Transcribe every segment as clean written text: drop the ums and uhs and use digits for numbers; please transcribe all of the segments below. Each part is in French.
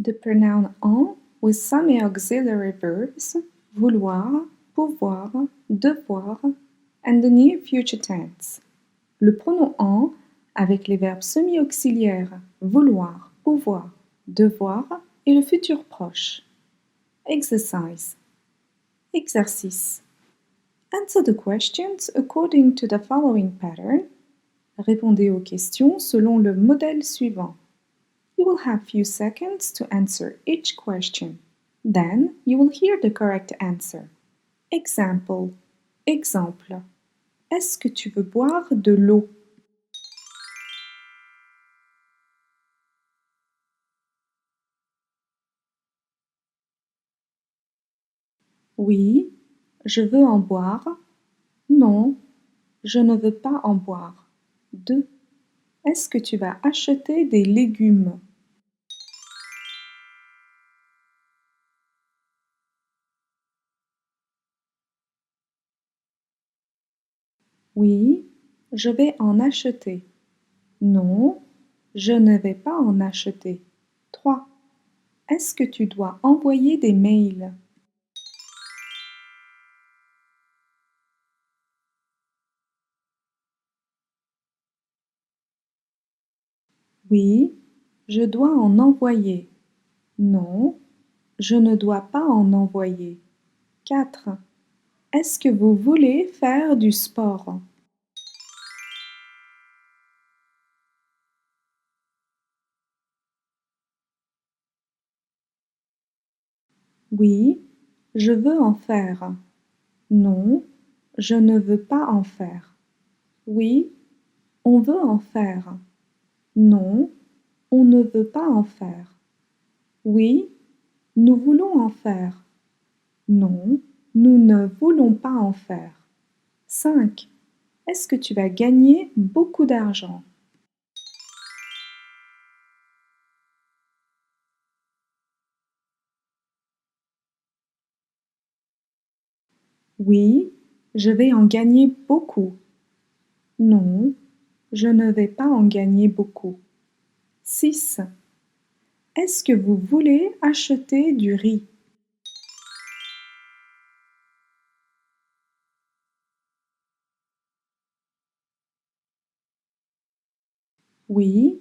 The pronoun en with some auxiliary verbs, vouloir, pouvoir, devoir, and the near future tense. Le pronom en avec les verbes semi-auxiliaires vouloir, pouvoir, devoir et le futur proche. Exercise. Exercice. Answer the questions according to the following pattern. Répondez aux questions selon le modèle suivant. You will have few seconds to answer each question. Then you will hear the correct answer. Example. Exemple. Est-ce que tu veux boire de l'eau? Oui, je veux en boire. Non, je ne veux pas en boire. 2. Est-ce que tu vas acheter des légumes? Oui, je vais en acheter. Non, je ne vais pas en acheter. 3. Est-ce que tu dois envoyer des mails? Oui, je dois en envoyer. Non, je ne dois pas en envoyer. 4. Est-ce que vous voulez faire du sport? Oui, je veux en faire. Non, je ne veux pas en faire. Oui, on veut en faire. Non, on ne veut pas en faire. Oui, nous voulons en faire. Non, nous ne voulons pas en faire. 5. Est-ce que tu vas gagner beaucoup d'argent? Oui, je vais en gagner beaucoup. Non, je ne vais pas en gagner beaucoup. 6. Est-ce que vous voulez acheter du riz? Oui,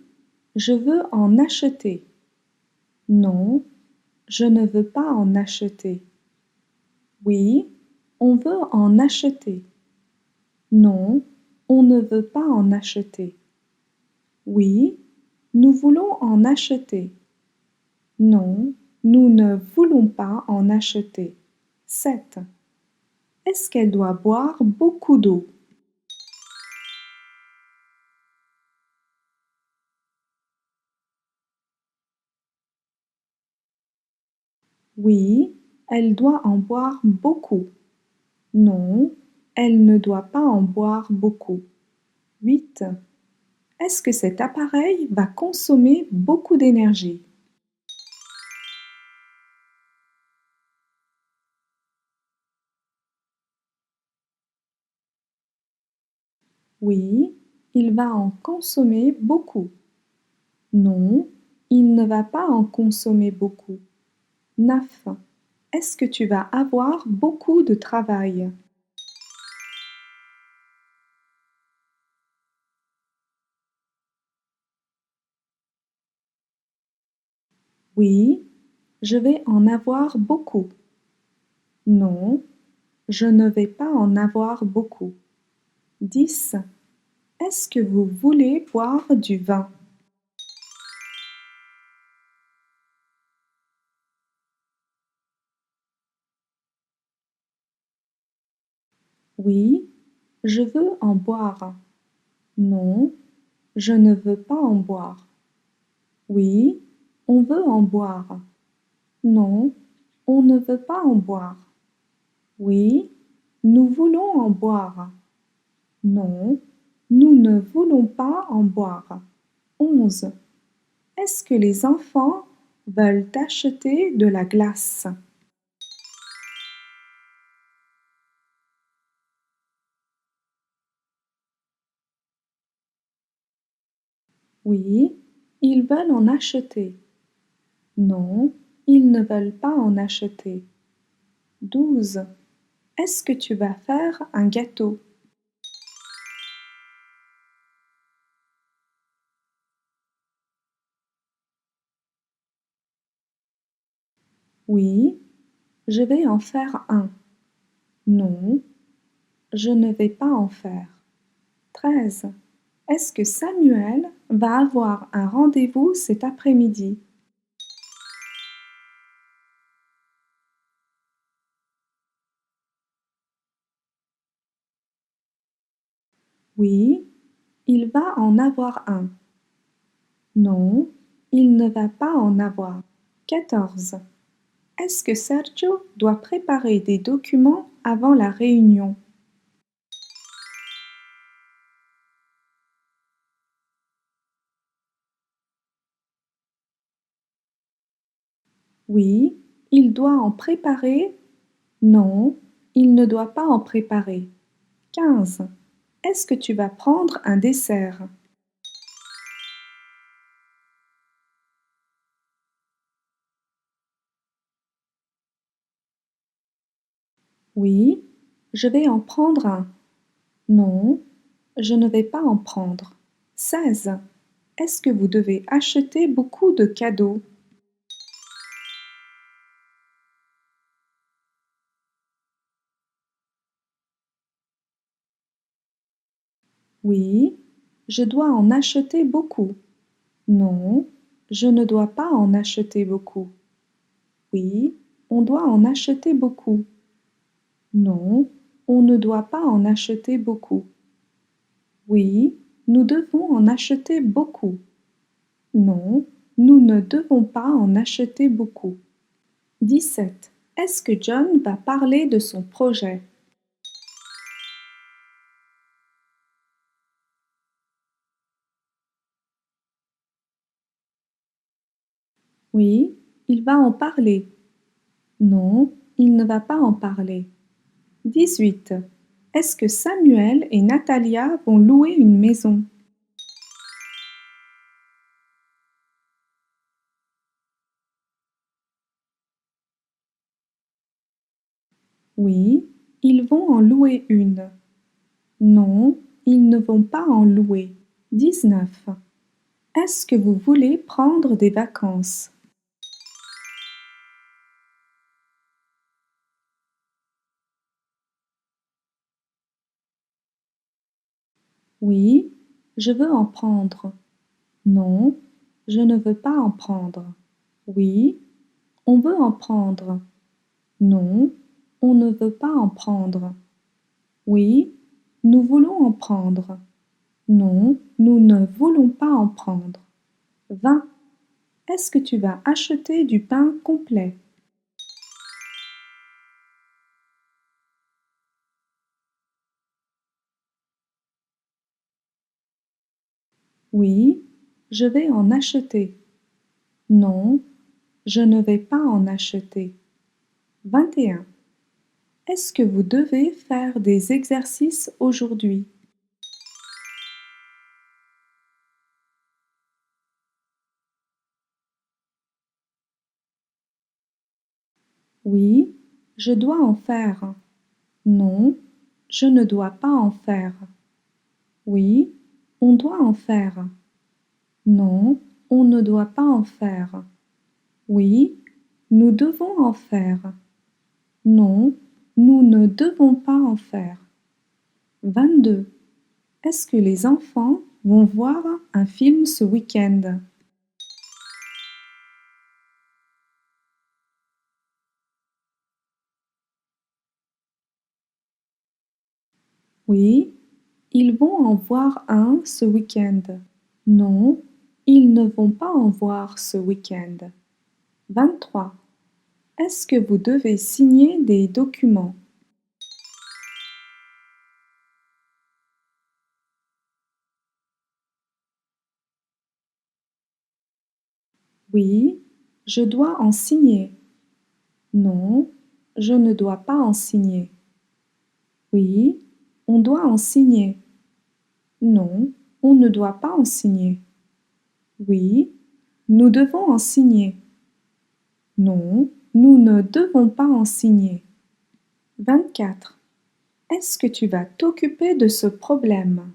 je veux en acheter. Non, je ne veux pas en acheter. Oui, on veut en acheter. Non, on ne veut pas en acheter. Oui, nous voulons en acheter. Non, nous ne voulons pas en acheter. 7. Est-ce qu'elle doit boire beaucoup d'eau? Oui, elle doit en boire beaucoup. Non, elle ne doit pas en boire beaucoup. 8. Est-ce que cet appareil va consommer beaucoup d'énergie? Oui, il va en consommer beaucoup. Non, il ne va pas en consommer beaucoup. 9. Est-ce que tu vas avoir beaucoup de travail? Oui, je vais en avoir beaucoup. Non, je ne vais pas en avoir beaucoup. 10. Est-ce que vous voulez boire du vin? Oui, je veux en boire. Non, je ne veux pas en boire. Oui, on veut en boire. Non, on ne veut pas en boire. Oui, nous voulons en boire. Non, nous ne voulons pas en boire. 11. Est-ce que les enfants veulent acheter de la glace? Oui, ils veulent en acheter. Non, ils ne veulent pas en acheter. 12. Est-ce que tu vas faire un gâteau? Oui, je vais en faire un. Non, je ne vais pas en faire. 13. Est-ce que Samuel va avoir un rendez-vous cet après-midi? Oui, il va en avoir un. Non, il ne va pas en avoir. 14. Est-ce que Sergio doit préparer des documents avant la réunion? Oui, il doit en préparer. Non, il ne doit pas en préparer. 15. Est-ce que tu vas prendre un dessert? Oui, je vais en prendre un. Non, je ne vais pas en prendre. 16. Est-ce que vous devez acheter beaucoup de cadeaux? Oui, je dois en acheter beaucoup. Non, je ne dois pas en acheter beaucoup. Oui, on doit en acheter beaucoup. Non, on ne doit pas en acheter beaucoup. Oui, nous devons en acheter beaucoup. Non, nous ne devons pas en acheter beaucoup. 17. Est-ce que John va parler de son projet? Oui, il va en parler. Non, il ne va pas en parler. 18. Est-ce que Samuel et Natalia vont louer une maison? Oui, ils vont en louer une. Non, ils ne vont pas en louer. 19. Est-ce que vous voulez prendre des vacances? Oui, je veux en prendre. Non, je ne veux pas en prendre. Oui, on veut en prendre. Non, on ne veut pas en prendre. Oui, nous voulons en prendre. Non, nous ne voulons pas en prendre. 20. Est-ce que tu vas acheter du pain complet? Oui, je vais en acheter. Non, je ne vais pas en acheter. 21. Est-ce que vous devez faire des exercices aujourd'hui? Oui, je dois en faire. Non, je ne dois pas en faire. Oui, on doit en faire. Non, on ne doit pas en faire. Oui, nous devons en faire. Non, nous ne devons pas en faire. 22. Est-ce que les enfants vont voir un film ce week-end? Oui, ils vont en voir un ce week-end. Non, ils ne vont pas en voir ce week-end. 23. Est-ce que vous devez signer des documents? Oui, je dois en signer. Non, je ne dois pas en signer. Oui, on doit en signer. Non, on ne doit pas en signer. Oui, nous devons en signer. Non, nous ne devons pas en signer. 24. Est-ce que tu vas t'occuper de ce problème?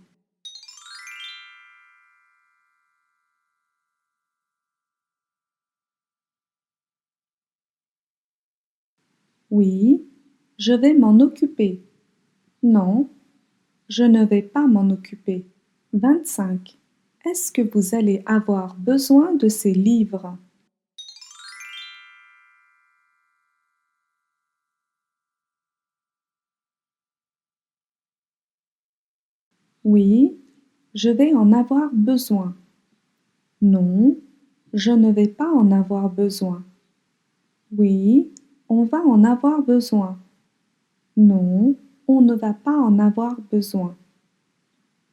Oui, je vais m'en occuper. Non, je ne vais pas m'en occuper. 25. Est-ce que vous allez avoir besoin de ces livres? Oui, je vais en avoir besoin. Non, je ne vais pas en avoir besoin. Oui, on va en avoir besoin. Non, on ne va pas en avoir besoin.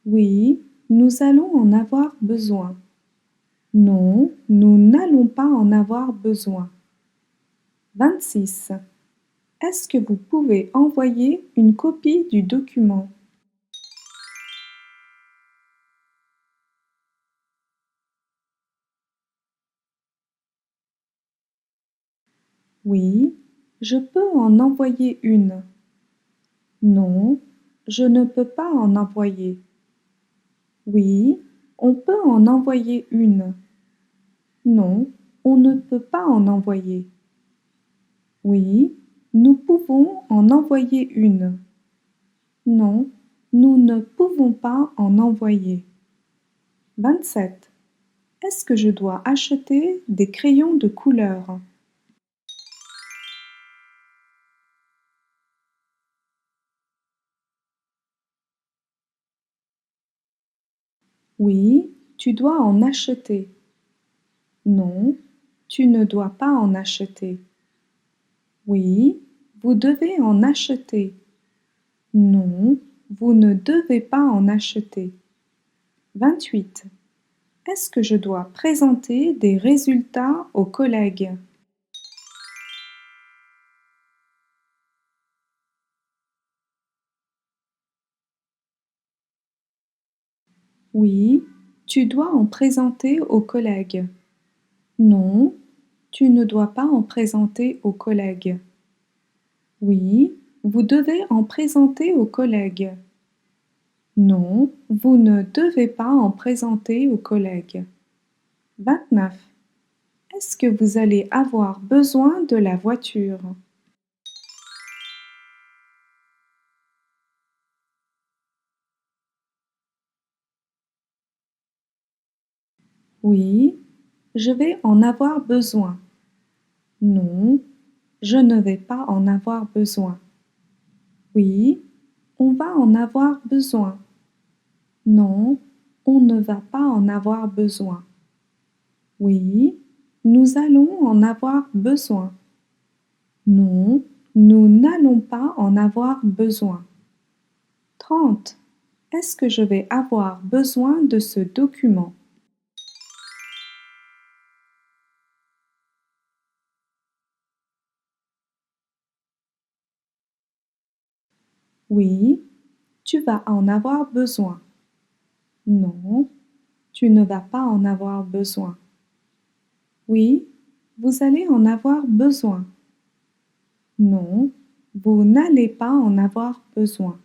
Oui, nous allons en avoir besoin. Non, nous n'allons pas en avoir besoin. 26. Est-ce que vous pouvez envoyer une copie du document? Oui, je peux en envoyer une. Non, je ne peux pas en envoyer. Oui, on peut en envoyer une. Non, on ne peut pas en envoyer. Oui, nous pouvons en envoyer une. Non, nous ne pouvons pas en envoyer. 27. Est-ce que je dois acheter des crayons de couleur? Oui, tu dois en acheter. Non, tu ne dois pas en acheter. Oui, vous devez en acheter. Non, vous ne devez pas en acheter. 28. Est-ce que je dois présenter des résultats aux collègues? Oui, tu dois en présenter aux collègues. Non, tu ne dois pas en présenter aux collègues. Oui, vous devez en présenter aux collègues. Non, vous ne devez pas en présenter aux collègues. 29. Est-ce que vous allez avoir besoin de la voiture? Oui, je vais en avoir besoin. Non, je ne vais pas en avoir besoin. Oui, on va en avoir besoin. Non, on ne va pas en avoir besoin. Oui, nous allons en avoir besoin. Non, nous n'allons pas en avoir besoin. 30. Est-ce que je vais avoir besoin de ce document? Oui, tu vas en avoir besoin. Non, tu ne vas pas en avoir besoin. Oui, vous allez en avoir besoin. Non, vous n'allez pas en avoir besoin.